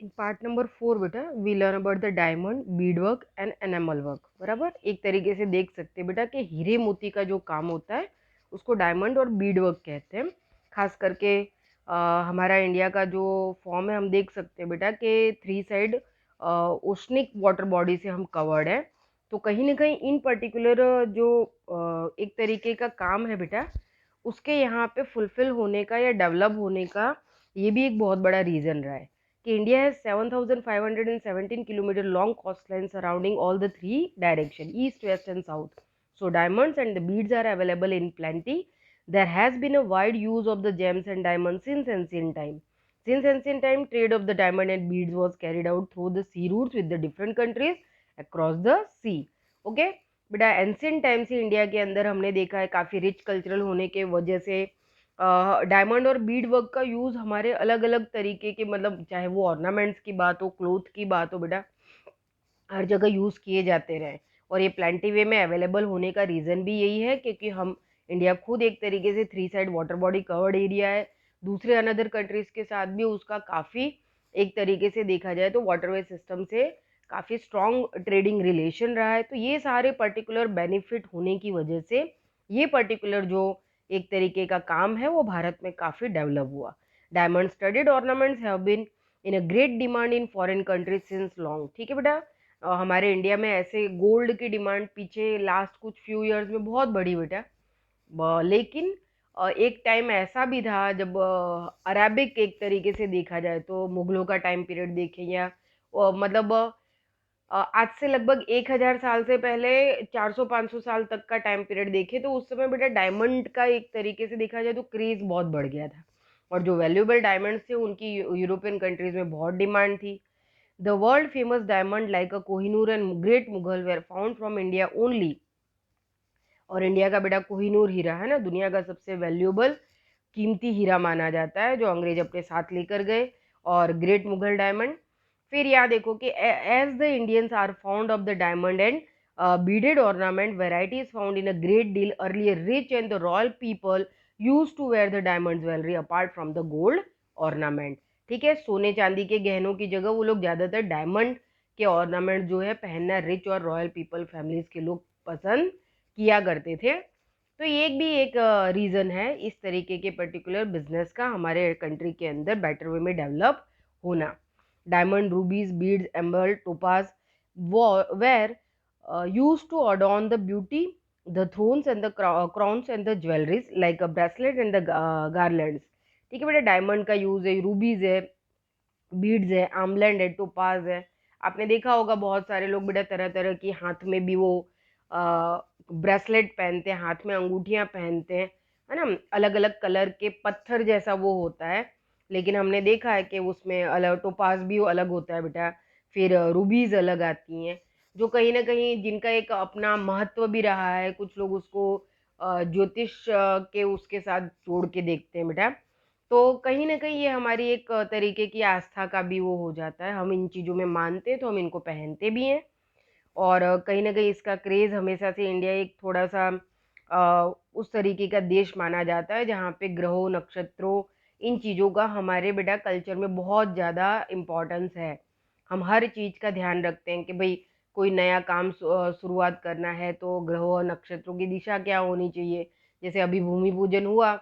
Part number 4 बेटा we learn about the diamond bead work and enamel work. बराबर, एक तरीके से देख सकते हैं बेटा कि हीरे मोती का जो काम होता है उसको डायमंड और बीड वर्क कहते हैं। खास करके हमारा इंडिया का जो फॉर्म है हम देख सकते हैं बेटा कि 3 साइड ओशनिक वाटर बॉडी से हम कवर्ड है। तो कहीं ना कहीं इन पर्टिकुलर जो एक तरीके का काम है बेटा उसके यहाँ पे फुलफिल होने का या डेवलप होने का ये भी एक बहुत बड़ा रीज़न रहा है कि India has 7,517 kilometre long coast line surrounding all the 3 direction east west and south. So diamonds and the beads are available in plenty. There has been a wide use of the gems and diamonds since ancient time. Since ancient time, trade of the diamond and beads was carried out through the sea routes with the different countries across the sea. Okay? बेटा ancient time से India के अंदर हमने देखा है काफ़ी rich cultural होने के वजह से डायमंड और बीड वर्क का यूज़ हमारे अलग अलग तरीके के, मतलब चाहे वो ऑर्नामेंट्स की बात हो, क्लोथ की बात हो बेटा, हर जगह यूज़ किए जाते रहे। और ये प्लेंटी वे में अवेलेबल होने का रीज़न भी यही है क्योंकि हम इंडिया खुद एक तरीके से 3 side water body covered area है। दूसरे अनदर कंट्रीज़ के साथ भी उसका काफ़ी एक तरीके से देखा जाए तो वाटरवे सिस्टम से काफ़ी स्ट्रॉन्ग ट्रेडिंग रिलेशन रहा है। तो ये सारे पर्टिकुलर बेनिफिट होने की वजह से ये पर्टिकुलर जो एक तरीके का काम है वो भारत में काफ़ी डेवलप हुआ। Diamond studded ornaments have been in a great demand in foreign countries since long. ठीक है बेटा, हमारे इंडिया में ऐसे गोल्ड की डिमांड पीछे लास्ट कुछ फ्यू इयर्स में बहुत बढ़ी बेटा। लेकिन एक टाइम ऐसा भी था जब अरेबिक एक तरीके से देखा जाए तो मुगलों का टाइम पीरियड देखें या मतलब आज से लगभग 1000 साल से पहले 400-500 साल तक का टाइम पीरियड देखे तो उस समय बेटा डायमंड का एक तरीके से देखा जाए तो क्रेज बहुत बढ़ गया था। और जो वैल्यूएबल डायमंड्स थे उनकी यूरोपियन कंट्रीज में बहुत डिमांड थी। The world famous diamond like a Kohinoor and Great Mughal were found from India only। और इंडिया का बेटा कोहिनूर हीरा है ना, दुनिया का सबसे वैल्यूएबल कीमती हीरा माना जाता है जो अंग्रेज अपने साथ लेकर गए। और ग्रेट मुगल डायमंड, फिर यहाँ देखो कि as the Indians are found of the diamond and beaded ornament variety is found in a great deal earlier rich and the royal people used to wear the diamond jewelry apart from the gold ornament। ठीक है, सोने चांदी के गहनों की जगह वो लोग ज्यादातर डायमंड के ऑर्नामेंट जो है पहनना रिच और रॉयल पीपल फैमिलीज के लोग पसंद किया करते थे। तो ये एक भी एक रीज़न है इस तरीके के पर्टिकुलर बिजनेस का हमारे कंट्री के अंदर बेटर वे में डेवलप होना। Diamond, rubies, beads, emerald, topaz were used to adorn the beauty, the thrones and the crowns and the jewelries like a bracelet and the garlands। ठीक है बेटा, diamond का यूज है, रूबीज है, बीड्स है, आमलैंड है, टोपाज है। आपने देखा होगा बहुत सारे लोग बेटा तरह तरह की हाथ में भी वो ब्रेसलेट पहनते हैं, हाथ में अंगूठियां पहनते हैं, है ना, अलग अलग कलर के पत्थर जैसा वो होता है। लेकिन हमने देखा है कि उसमें अलग टोपाज भी वो अलग होता है बेटा, फिर रूबीज अलग आती हैं जो कहीं ना कहीं जिनका एक अपना महत्व भी रहा है। कुछ लोग उसको ज्योतिष के उसके साथ जोड़ के देखते हैं बेटा। तो कहीं न कहीं ये हमारी एक तरीके की आस्था का भी वो हो जाता है, हम इन चीज़ों में मानते हैं तो हम इनको पहनते भी हैं। और कहीं न कहीं इसका क्रेज़ हमेशा से इंडिया एक थोड़ा-सा उस तरीके का देश माना जाता है जहाँ पे ग्रहों, नक्षत्रों, इन चीज़ों का हमारे बेटा कल्चर में बहुत ज़्यादा इम्पोर्टेंस है। हम हर चीज़ का ध्यान रखते हैं कि भई कोई नया काम शुरुआत करना है तो ग्रहों और नक्षत्रों की दिशा क्या होनी चाहिए। जैसे अभी भूमि पूजन हुआ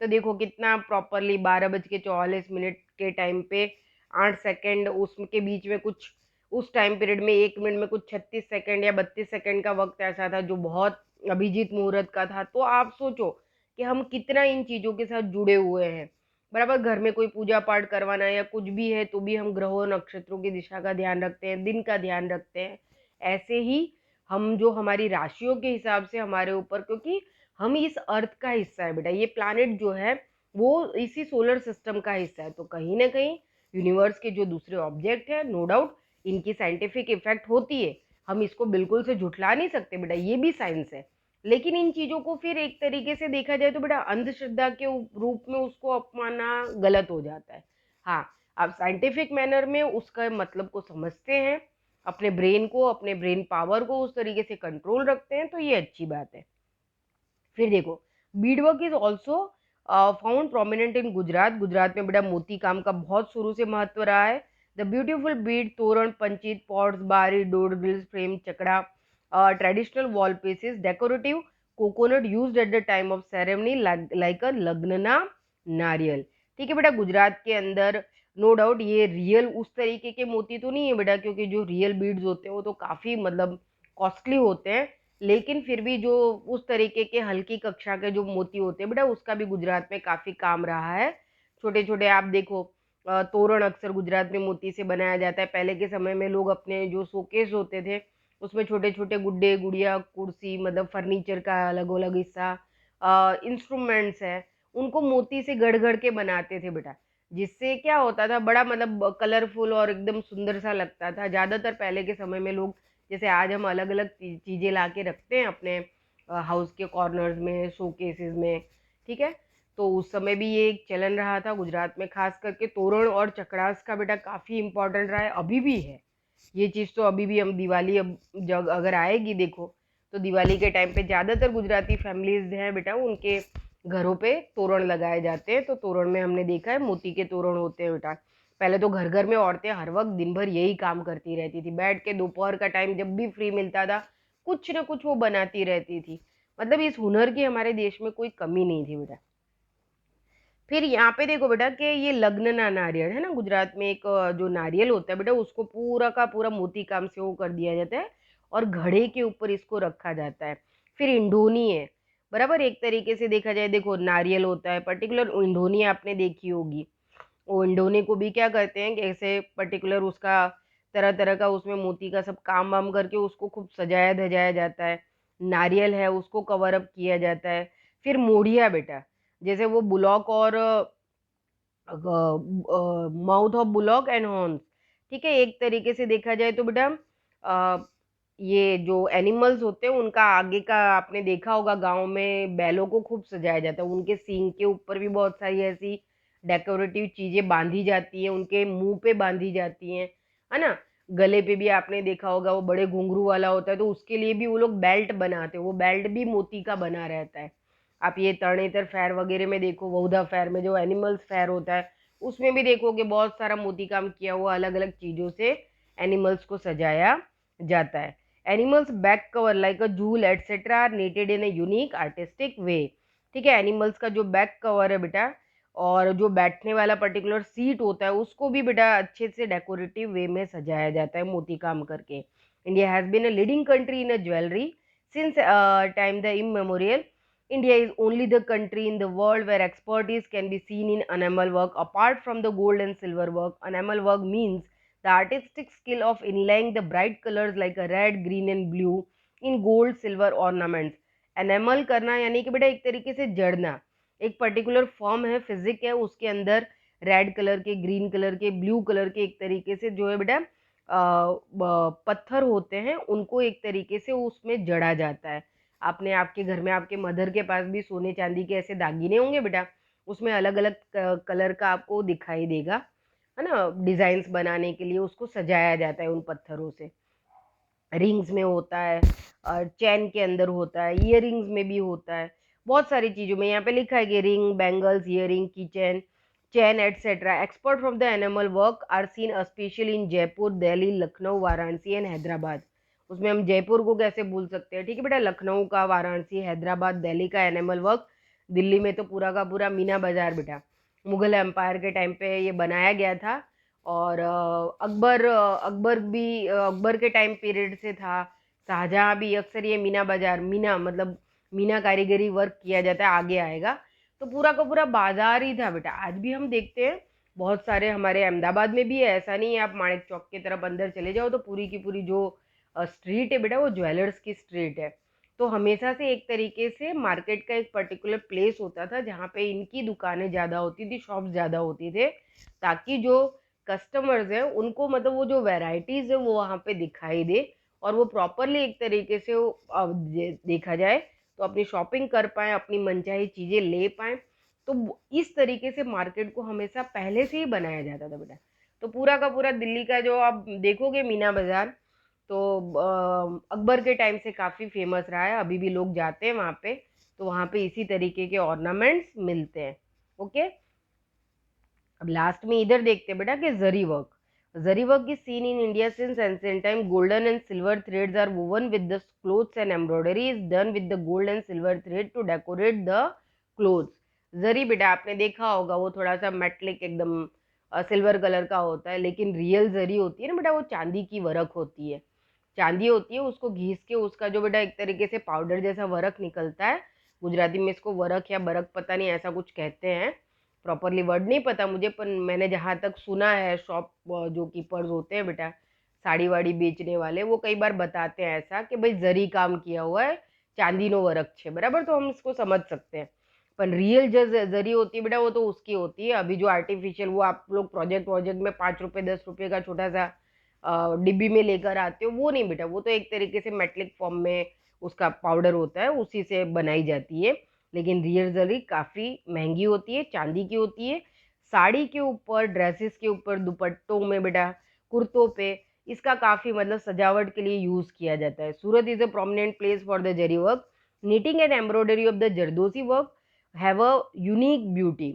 तो देखो कितना प्रॉपरली 12:44 के टाइम पे 8 सेकंड उसके बीच में कुछ उस टाइम पीरियड में 1 मिनट में कुछ 36 सेकंड या 32 सेकंड का वक़्त ऐसा था जो बहुत अभिजीत मुहूर्त का था। तो आप सोचो कि हम कितना इन चीज़ों के साथ जुड़े हुए हैं। बराबर, घर में कोई पूजा-पाठ करवाना है या कुछ भी है तो भी हम ग्रहों नक्षत्रों की दिशा का ध्यान रखते हैं, दिन का ध्यान रखते हैं। ऐसे ही हम जो हमारी राशियों के हिसाब से हमारे ऊपर, क्योंकि हम इस अर्थ का हिस्सा है बेटा, ये प्लैनेट जो है वो इसी सोलर सिस्टम का हिस्सा है। तो कहीं न कहीं यूनिवर्स के जो दूसरे ऑब्जेक्ट हैं, नो डाउट इनकी साइंटिफिक इफ़ेक्ट होती है। हम इसको बिल्कुल से झुठला नहीं सकते बेटा, ये भी साइंस है। लेकिन इन चीज़ों को फिर एक तरीके से देखा जाए तो बेटा अंधश्रद्धा के रूप में उसको अपनाना गलत हो जाता है। हाँ, आप साइंटिफिक मैनर में उसका मतलब को समझते हैं, अपने ब्रेन को, अपने ब्रेन पावर को उस तरीके से कंट्रोल रखते हैं तो ये अच्छी बात है। फिर देखो, Beed work is also found prominent in Gujarat. Gujarat में बेटा मोती काम का बहुत शुरू से महत्व रहा है। द ब्यूटीफुल बीड, तोरण, पंचित, पॉट्स, बारी, डोर ग्रिल्स, फ्रेम, चकड़ा, traditional wall pieces, decorative coconut used at the time of ceremony like a लग्नना नारियल। ठीक है बेटा, गुजरात के अंदर नो डाउट ये रियल उस तरीके के मोती तो नहीं है बेटा, क्योंकि जो रियल बीड्स होते हैं वो तो काफी मतलब कॉस्टली होते हैं, लेकिन फिर भी जो उस तरीके के हल्की कक्षा के जो मोती होते हैं बेटा, उसका भी गुजरात में काफी काम रहा है। छोटे छोटे आप देखो, तोरण अक्सर गुजरात में मोती से बनाया जाता है। पहले के समय में लोग अपने जो शोकेस होते थे उसमें छोटे छोटे गुड्डे गुड़िया कुर्सी मतलब फर्नीचर का अलग अलग हिस्सा, इंस्ट्रूमेंट्स है, उनको मोती से गढ़ गढ़ के बनाते थे बेटा, जिससे क्या होता था बड़ा मतलब कलरफुल और एकदम सुंदर सा लगता था। ज्यादातर पहले के समय में लोग, जैसे आज हम अलग अलग चीजें ला के रखते हैं अपने हाउस के कॉर्नर्स में, शोकेसेस में, ठीक है, तो उस समय भी ये एक चलन रहा था गुजरात में। खास करके तोरण और चक्रास का बेटा काफी इंपॉर्टेंट रहा है, अभी भी है ये चीज। तो अभी भी हम दिवाली अब जब अगर आएगी देखो, तो दिवाली के टाइम पे ज्यादातर गुजराती फैमिलीज हैं बेटा, उनके घरों पे तोरण लगाए जाते हैं। तो तोरण में हमने देखा है मोती के तोरण होते हैं बेटा। पहले तो घर घर में औरतें हर वक्त दिन भर यही काम करती रहती थी, बैठ के दोपहर का टाइम जब भी फ्री मिलता था कुछ ना कुछ वो बनाती रहती थी। मतलब इस हुनर की हमारे देश में कोई कमी नहीं थी बेटा। फिर यहाँ पे देखो बेटा कि ये लग्नना नारियल है ना, गुजरात में एक जो नारियल होता है बेटा, उसको पूरा का पूरा मोती काम से वो कर दिया जाता है और घड़े के ऊपर इसको रखा जाता है। फिर इंडोनी है, बराबर, एक तरीके से देखा जाए, देखो नारियल होता है पर्टिकुलर, इंडोनी आपने देखी होगी। वो इंडोने को भी क्या करते हैं कि ऐसे पर्टिकुलर उसका तरह तरह का उसमें मोती का सब काम वाम करके उसको खूब सजाया धजाया जाता है। नारियल है उसको कवर अप किया जाता है। फिर मोढ़िया बेटा, जैसे वो बुलॉक और mouth of bullock and horns, ठीक है, एक तरीके से देखा जाए तो बेटा ये जो एनिमल्स होते हैं उनका आगे का आपने देखा होगा, गांव में बैलों को खूब सजाया जाता है, उनके सींग के ऊपर भी बहुत सारी ऐसी डेकोरेटिव चीजें बांधी जाती हैं, उनके मुंह पे बांधी जाती हैं, है ना। गले पे भी आपने देखा होगा वो बड़े घुंघरू वाला होता है, तो उसके लिए भी वो लोग बेल्ट बनाते हैं, वो बेल्ट भी मोती का बना रहता है। आप ये तरणेतर फेयर वगैरह में देखो, वहुधा फेयर में जो एनिमल्स फेयर होता है उसमें भी देखोगे बहुत सारा मोती काम किया हुआ अलग अलग चीजों से एनिमल्स को सजाया जाता है। Animals back cover like a jewel etcetera are netted in a unique artistic way. ठीक है, एनिमल्स का जो बैक कवर है बेटा और जो बैठने वाला पर्टिकुलर सीट होता है उसको भी बेटा अच्छे से डेकोरेटिव वे में सजाया जाता है मोती काम करके। India has been a leading country in a jewellery since time the immemorial. India is only the country in the world where expertise can be seen in enamel work. Apart from the gold and silver work, enamel work means the artistic skill of inlaying the bright colors like a red, green and blue in gold, silver ornaments. Enamel करना यानी कि बेटा एक तरीके से जड़ना, एक particular form है, physique है, उसके अंदर रेड कलर के, ग्रीन कलर के, ब्लू कलर के एक तरीके से जो है बेटा पत्थर होते हैं, उनको एक तरीके से उसमें जड़ा जाता है। आपने आपके घर में आपके मदर के पास भी सोने चांदी के ऐसे दागिने होंगे बेटा, उसमें अलग अलग कलर का आपको दिखाई देगा, है ना, डिजाइन्स बनाने के लिए उसको सजाया जाता है उन पत्थरों से। रिंग्स में होता है, चैन के अंदर होता है, ईयर में भी होता है, बहुत सारी चीजों में। यहाँ पे लिखा है कि ring, bangles, earring, key chain, chain etcetera. Expert from the enamel work are seen specially in Jaipur, Delhi, Lucknow, Varanasi and Hyderabad. उसमें हम जयपुर को कैसे भूल सकते हैं, ठीक है बेटा, लखनऊ का, वाराणसी, हैदराबाद, दिल्ली का एनिमल वर्क। दिल्ली में तो पूरा का पूरा मीना बाजार बेटा, मुगल एम्पायर के टाइम पे ये बनाया गया था। और अकबर भी अकबर के टाइम पीरियड से था। शाहजहां भी अक्सर ये मीना बाजार, मीना मतलब मीना कारीगरी वर्क किया जाता है, आगे आएगा। तो पूरा का पूरा बाजार ही था बेटा, आज भी हम देखते हैं बहुत सारे, हमारे अहमदाबाद में भी है, ऐसा नहीं है। आप माणिक चौक की तरफ अंदर चले जाओ तो पूरी की पूरी जो स्ट्रीट है बेटा वो ज्वेलर्स की स्ट्रीट है। तो हमेशा से एक तरीके से मार्केट का एक पर्टिकुलर प्लेस होता था जहाँ पे इनकी दुकानें ज़्यादा होती थी, शॉप्स ज़्यादा होती थे, ताकि जो कस्टमर्स हैं उनको मतलब वो जो वैरायटीज है वो वहाँ पे दिखाई दे और वो प्रॉपरली एक तरीके से वो देखा जाए तो अपनी शॉपिंग कर पाए, अपनी मनचाही चीजें ले पाए। तो इस तरीके से मार्केट को हमेशा पहले से ही बनाया जाता था बेटा। तो पूरा का पूरा दिल्ली का जो आप देखोगे मीना बाजार, तो अकबर के टाइम से काफी फेमस रहा है, अभी भी लोग जाते हैं वहां पे, तो वहां पे इसी तरीके के ऑर्नामेंट्स मिलते हैं। ओके, अब लास्ट में इधर देखते हैं बेटा कि जरी work. Zari work is seen in India since ancient time. Golden and silver threads are woven with the clothes and embroidery is done with the gold and silver thread to decorate the clothes. जरी बेटा आपने देखा होगा वो थोड़ा सा metallic एकदम silver colour का होता है, लेकिन रियल जरी होती है ना बेटा वो चांदी की वर्क होती है। चांदी होती है, उसको घिस के उसका जो बेटा एक तरीके से पाउडर जैसा वर्क निकलता है। गुजराती में इसको वर्क या बरक पता नहीं ऐसा कुछ कहते हैं, प्रॉपरली वर्ड नहीं पता मुझे, पर मैंने जहाँ तक सुना है शॉप जो कीपर्स होते हैं बेटा साड़ी वाड़ी बेचने वाले, वो कई बार बताते हैं ऐसा कि भाई जरी काम किया हुआ है, चांदी नो वर्क छे, बराबर, तो हम इसको समझ सकते हैं। पर रियल जो जरी होती है बेटा वो तो उसकी होती है। अभी जो आर्टिफिशियल वो आप लोग प्रोजेक्ट में 5 रुपये 10 रुपये का छोटा सा डिब्बी में लेकर आते हो, वो नहीं बेटा, वो तो एक तरीके से मेटलिक फॉर्म में उसका पाउडर होता है, उसी से बनाई जाती है। लेकिन रियल जरी काफ़ी महंगी होती है, चांदी की होती है। साड़ी के ऊपर, ड्रेसेस के ऊपर, दुपट्टों में बेटा, कुर्तों पे इसका काफ़ी मतलब सजावट के लिए यूज़ किया जाता है। Surat is a prominent place for the zari work. Knitting and embroidery of the zardozi work have a unique beauty.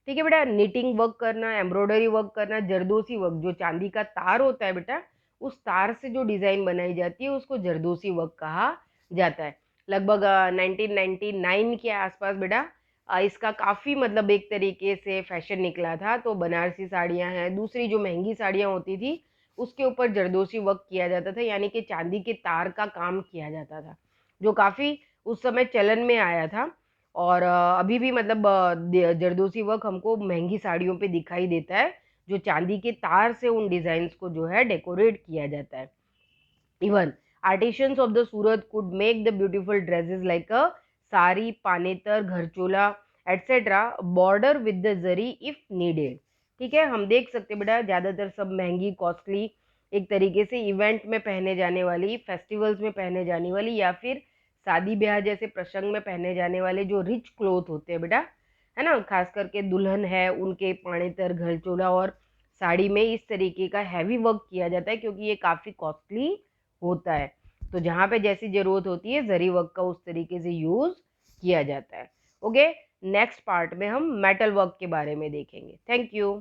ठीक है बेटा, निटिंग वर्क करना, एम्ब्रॉयडरी वर्क करना, जरदोसी वर्क जो चांदी का तार होता है बेटा, उस तार से जो डिज़ाइन बनाई जाती है उसको जरदोसी वर्क कहा जाता है। लगभग 1999 के आसपास बेटा इसका काफ़ी मतलब एक तरीके से फैशन निकला था। तो बनारसी साड़ियाँ हैं, दूसरी जो महंगी साड़ियाँ होती थी उसके ऊपर जरदोसी वर्क किया जाता था, यानी कि चांदी के तार का काम किया जाता था, जो काफ़ी उस समय चलन में आया था। और अभी भी मतलब जरदोसी वर्क हमको महंगी साड़ियों पे दिखाई देता है, जो चांदी के तार से उन डिज़ाइंस को जो है डेकोरेट किया जाता है। Even artisans of the Surat could make the beautiful dresses like a sari, panetar, Gharchola etc. border with the zari if needed। ठीक है, हम देख सकते बेटा ज़्यादातर सब महंगी कॉस्टली एक तरीके से इवेंट में पहने जाने वाली, फेस्टिवल्स में पहने जाने वाली, या फिर शादी ब्याह जैसे प्रसंग में पहने जाने वाले जो रिच क्लोथ होते हैं बेटा, है ना, खास करके दुल्हन है उनके पानेतर, घरचोला और साड़ी में इस तरीके का हैवी वर्क किया जाता है, क्योंकि ये काफ़ी कॉस्टली होता है। तो जहाँ पे जैसी ज़रूरत होती है जरी वर्क का उस तरीके से यूज़ किया जाता है। ओके, नेक्स्ट पार्ट में हम मेटल वर्क के बारे में देखेंगे। Thank you.